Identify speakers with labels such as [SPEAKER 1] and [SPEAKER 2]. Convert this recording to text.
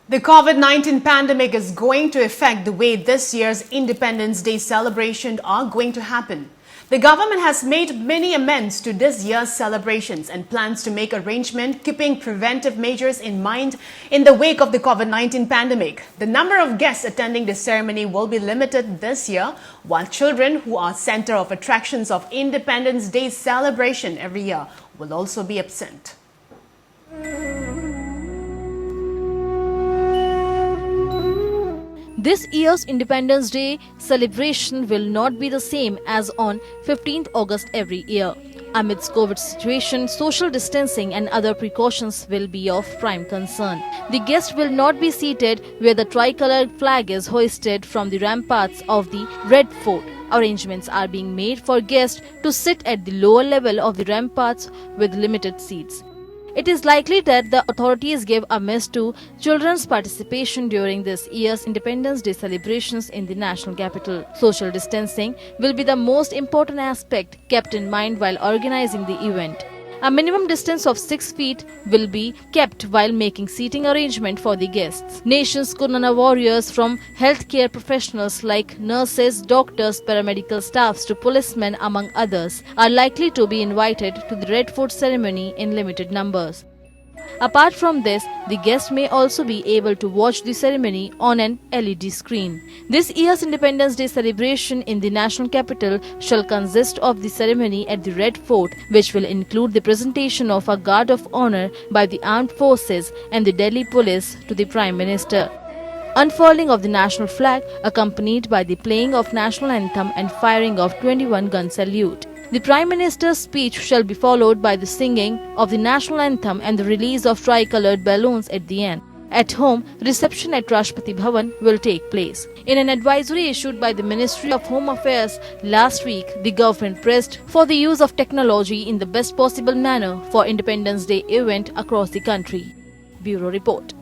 [SPEAKER 1] The COVID-19 pandemic is going to affect the way this year's Independence Day celebrations are going to happen. The government has made many amends to this year's celebrations and plans to make arrangements keeping preventive measures in mind in the wake of the COVID-19 pandemic. The number of guests attending the ceremony will be limited this year, while children who are center of attractions of Independence Day celebration every year will also be absent.
[SPEAKER 2] This year's Independence Day celebration will not be the same as on 15th August every year. Amidst COVID situation, social distancing and other precautions will be of prime concern. The guests will not be seated where the tricolored flag is hoisted from the ramparts of the Red Fort. Arrangements are being made for guests to sit at the lower level of the ramparts with limited seats. It is likely that the authorities give a miss to children's participation during this year's Independence Day celebrations in the national capital. Social distancing will be the most important aspect kept in mind while organizing the event. A minimum distance of 6 feet will be kept while making seating arrangement for the guests. Nation's Corona warriors, from healthcare professionals like nurses, doctors, paramedical staffs to policemen among others, are likely to be invited to the Red Fort ceremony in limited numbers. Apart from this, the guests may also be able to watch the ceremony on an LED screen. This year's Independence Day celebration in the national capital shall consist of the ceremony at the Red Fort, which will include the presentation of a guard of honor by the armed forces and the Delhi police to the Prime Minister, unfurling of the national flag accompanied by the playing of national anthem and firing of 21-gun salute. The Prime Minister's speech shall be followed by the singing of the national anthem and the release of tricolored balloons at the end. At home, reception at Rashtrapati Bhavan will take place. In an advisory issued by the Ministry of Home Affairs last week, the government pressed for the use of technology in the best possible manner for Independence Day event across the country. Bureau Report.